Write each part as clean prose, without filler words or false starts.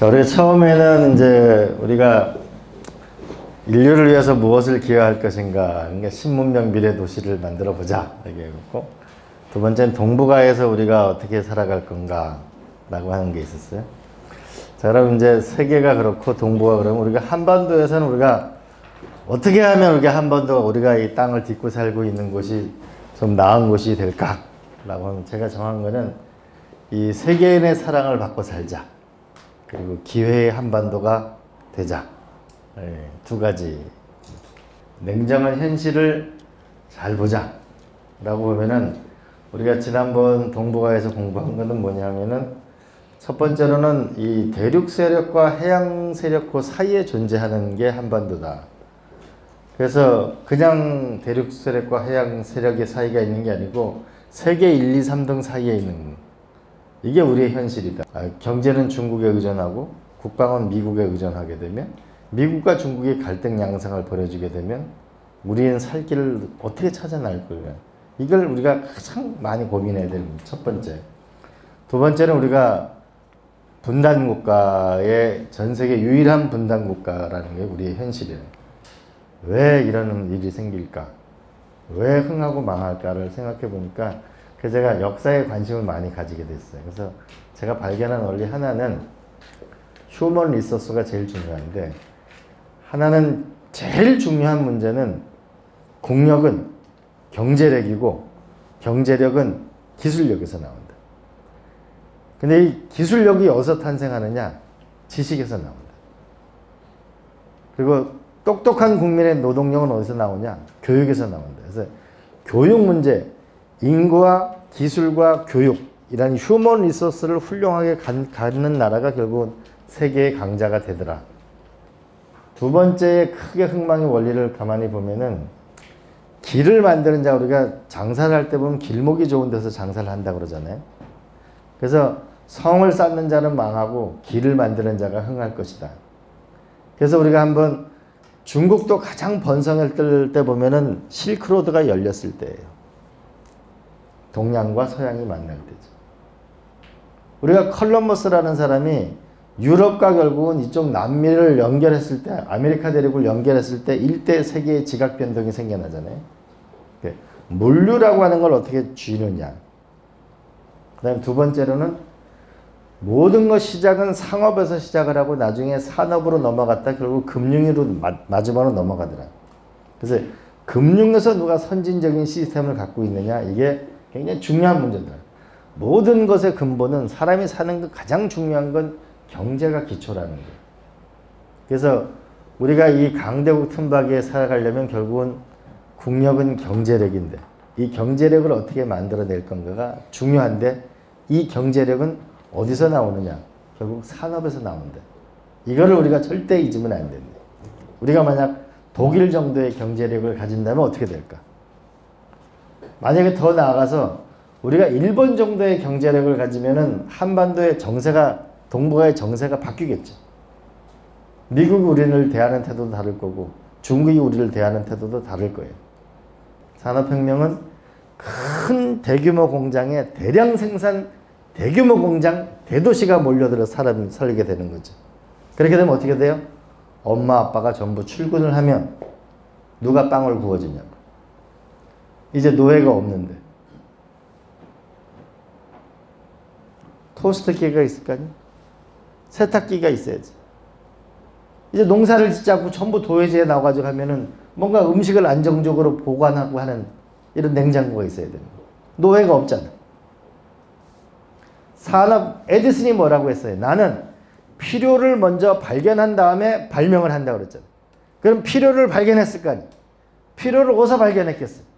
자, 우리 처음에는 이제 우리가 인류를 위해서 무엇을 기여할 것인가, 그러니까 신문명 미래 도시를 만들어 보자 얘기했고, 두 번째는 동북아에서 우리가 어떻게 살아갈 건가라고 하는 게 있었어요. 자, 그럼 이제 세계가 그렇고 동북아 그러면 우리가 한반도에서는 우리가 어떻게 하면 우리가 한반도가 우리가 이 땅을 딛고 살고 있는 곳이 좀 나은 곳이 될까라고 하면 제가 정한 거는 이 세계인의 사랑을 받고 살자. 그리고 기회의 한반도가 되자. 두 가지. 냉정한 현실을 잘 보자 라고 보면은 우리가 지난번 동북아에서 공부한 것은 뭐냐면은 첫 번째로는 이 대륙 세력과 해양 세력 그 사이에 존재하는 게 한반도다. 그래서 그냥 대륙 세력과 해양 세력의 사이가 있는 게 아니고 세계 1, 2, 3등 사이에 있는 이게 우리의 현실이다. 경제는 중국에 의존하고 국방은 미국에 의존하게 되면 미국과 중국이 갈등 양상을 벌여주게 되면 우리는 살 길을 어떻게 찾아 나갈 거냐. 이걸 우리가 가장 많이 고민해야 될 첫 번째. 두 번째는 우리가 분단 국가의 전 세계 유일한 분단 국가라는 게 우리의 현실이에요. 왜 이런 일이 생길까? 왜 흥하고 망할까를 생각해 보니까 제가 역사에 관심을 많이 가지게 됐어요. 그래서 제가 발견한 원리 하나는 휴먼 리소스가 제일 중요한데, 하나는 제일 중요한 문제는 국력은 경제력이고 경제력은 기술력에서 나온다. 근데 이 기술력이 어디서 탄생하느냐? 지식에서 나온다. 그리고 똑똑한 국민의 노동력은 어디서 나오냐? 교육에서 나온다. 그래서 교육 문제, 인구와 기술과 교육이라는 휴먼 리소스를 훌륭하게 갖는 나라가 결국은 세계의 강자가 되더라. 두 번째 크게 흥망의 원리를 가만히 보면은 길을 만드는 자, 우리가 장사를 할 때 보면 길목이 좋은 데서 장사를 한다고 그러잖아요. 그래서 성을 쌓는 자는 망하고 길을 만드는 자가 흥할 것이다. 그래서 우리가 한번 중국도 가장 번성할 때 보면은 실크로드가 열렸을 때예요. 동양과 서양이 만날 때죠. 우리가 컬럼버스라는 사람이 유럽과 결국은 이쪽 남미를 연결했을 때, 아메리카 대륙을 연결했을 때 일대 세계의 지각 변동이 생겨나잖아요. 물류라고 하는 걸 어떻게 쥐느냐. 그 다음에 두 번째로는 모든 것 시작은 상업에서 시작을 하고 나중에 산업으로 넘어갔다 결국 금융으로 마지막으로 넘어가더라. 그래서 금융에서 누가 선진적인 시스템을 갖고 있느냐, 이게 굉장히 중요한 문제다. 모든 것의 근본은 사람이 사는 것 가장 중요한 건 경제가 기초라는 거예요. 그래서 우리가 이 강대국 틈바구이에 살아가려면 결국은 국력은 경제력인데 이 경제력을 어떻게 만들어낼 건가가 중요한데 이 경제력은 어디서 나오느냐? 결국 산업에서 나온다. 이거를 우리가 절대 잊으면 안 됩니다. 우리가 만약 독일 정도의 경제력을 가진다면 어떻게 될까? 만약에 더 나아가서 우리가 일본 정도의 경제력을 가지면은 한반도의 정세가, 동북아의 정세가 바뀌겠죠. 미국이 우리를 대하는 태도도 다를 거고 중국이 우리를 대하는 태도도 다를 거예요. 산업혁명은 큰 대규모 공장에 대량 생산, 대규모 공장, 대도시가 몰려들어 사람이 살게 되는 거죠. 그렇게 되면 어떻게 돼요? 엄마 아빠가 전부 출근을 하면 누가 빵을 구워주냐고. 이제 노예가 없는데 토스트기가 있을 거 아니에요? 세탁기가 있어야지. 이제 농사를 짓자고 전부 도예지에 나와가지고 하면은 뭔가 음식을 안정적으로 보관하고 하는 이런 냉장고가 있어야 되는 거예요. 노예가 없잖아. 산업, 에디슨이 뭐라고 했어요? 나는 필요를 먼저 발견한 다음에 발명을 한다고 그랬잖아요. 그럼 필요를 발견했을 거 아니에요? 필요를 어디서 발견했겠어요?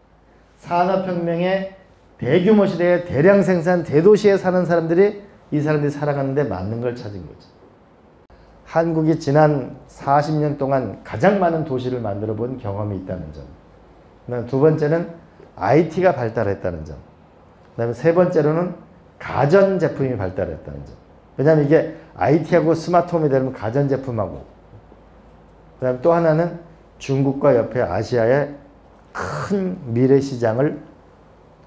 산업혁명의 대규모 시대에 대량 생산 대도시에 사는 사람들이 이 사람들이 살아가는데 맞는 걸 찾은 거죠. 한국이 지난 40년 동안 가장 많은 도시를 만들어 본 경험이 있다는 점. 그다음에 두 번째는 IT가 발달했다는 점. 그다음에 세 번째로는 가전제품이 발달했다는 점. 왜냐하면 이게 IT하고 스마트홈이 되면 가전제품하고, 그다음에 또 하나는 중국과 옆에 아시아의 큰 미래 시장을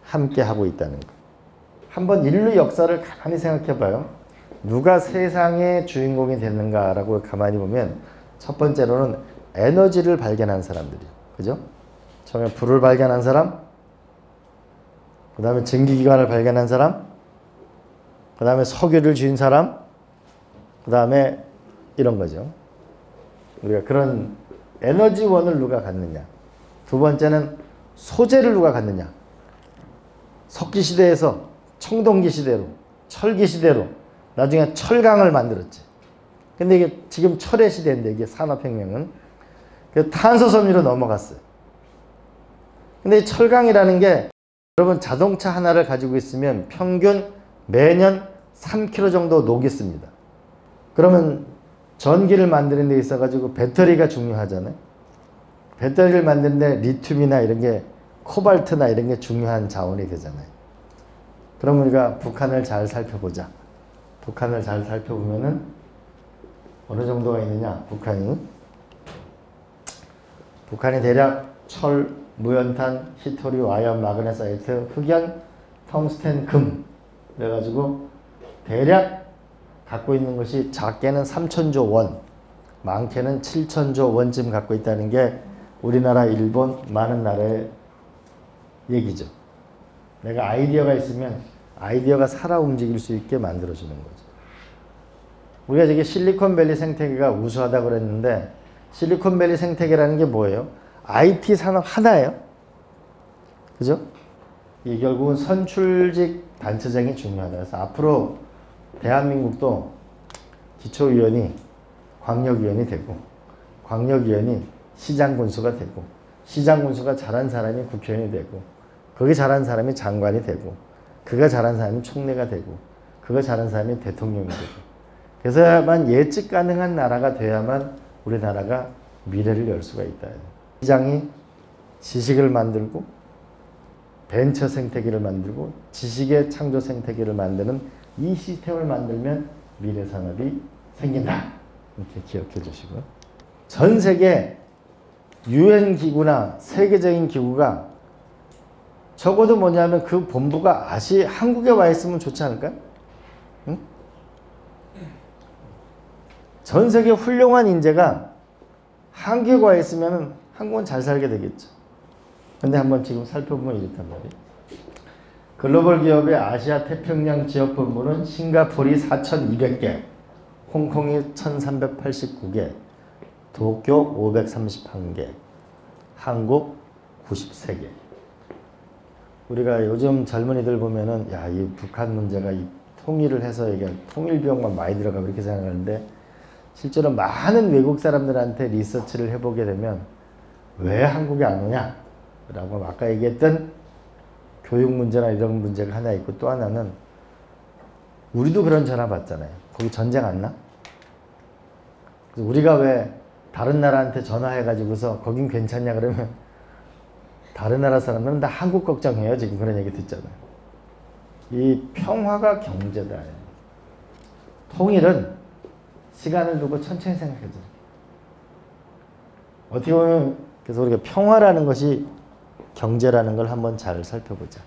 함께 하고 있다는 거. 한번 인류 역사를 가만히 생각해 봐요. 누가 세상의 주인공이 됐는가라고 가만히 보면 첫 번째로는 에너지를 발견한 사람들이요. 그죠? 처음에 불을 발견한 사람, 그 다음에 전기기관을 발견한 사람, 그 다음에 석유를 쥔 사람, 그 다음에 이런 거죠. 우리가 그런 에너지원을 누가 갖느냐. 두 번째는 소재를 누가 갖느냐. 석기 시대에서 청동기 시대로, 철기 시대로 나중에 철강을 만들었지. 근데 이게 지금 철의 시대인데 이게 산업혁명은 그 탄소 섬유로 넘어갔어요. 근데 이 철강이라는 게 여러분 자동차 하나를 가지고 있으면 평균 매년 3kg 정도 녹이 씁니다. 그러면 전기를 만드는 데 있어가지고 배터리가 중요하잖아요. 배터리를 만드는데 리튬이나 이런 게 코발트나 이런 게 중요한 자원이 되잖아요. 그럼 우리가 북한을 잘 살펴보자. 북한을 잘 살펴보면은 어느 정도가 있느냐. 북한이 대략 철, 무연탄, 히토류, 아연, 마그네사이트, 흑연, 텅스텐, 금 그래가지고 대략 갖고 있는 것이 작게는 3천조 원, 많게는 7천조 원쯤 갖고 있다는 게 우리나라, 일본, 많은 나라의 얘기죠. 내가 아이디어가 있으면 아이디어가 살아 움직일 수 있게 만들어주는 거죠. 우리가 저기 실리콘밸리 생태계가 우수하다고 그랬는데 실리콘밸리 생태계라는 게 뭐예요? IT 산업 하나예요. 그죠? 이 결국은 선출직 단체장이 중요하다. 그래서 앞으로 대한민국도 기초위원이 광역위원이 되고 광역위원이 시장군수가 되고 시장군수가 잘한 사람이 국회의원이 되고 거기 잘한 사람이 장관이 되고 그가 잘한 사람이 총리가 되고 그가 잘한 사람이 대통령이 되고 그래서야만 예측 가능한 나라가 돼야만 우리나라가 미래를 열 수가 있다. 시장이 지식을 만들고 벤처 생태계를 만들고 지식의 창조 생태계를 만드는 이 시스템을 만들면 미래 산업이 생긴다. 이렇게 기억해 주시고요. 전 세계 유엔 기구나 세계적인 기구가 적어도 뭐냐면 그 본부가 한국에 와 있으면 좋지 않을까요? 응? 전 세계 훌륭한 인재가 한국에 와 있으면 한국은 잘 살게 되겠죠. 근데 한번 지금 살펴보면 이렇단 말이에요. 글로벌 기업의 아시아 태평양 지역 본부는 싱가포르이 4,200개, 홍콩이 1,389개, 도쿄 531개, 한국 93개. 우리가 요즘 젊은이들 보면은 야, 이 북한 문제가 이 통일을 해서 이게 통일 비용만 많이 들어가 그렇게 생각하는데 실제로 많은 외국 사람들한테 리서치를 해보게 되면 왜 한국에 안 오냐? 라고 아까 얘기했던 교육 문제나 이런 문제가 하나 있고 또 하나는 우리도 그런 전화 받잖아요. 거기 전쟁 안 나? 그래서 우리가 왜 다른 나라한테 전화해가지고서 거긴 괜찮냐 그러면 다른 나라 사람들은 다 한국 걱정해요. 지금 그런 얘기 듣잖아요. 이 평화가 경제다. 통일은 시간을 두고 천천히 생각해줘. 어떻게 보면 그래서 우리가 평화라는 것이 경제라는 걸 한번 잘 살펴보자.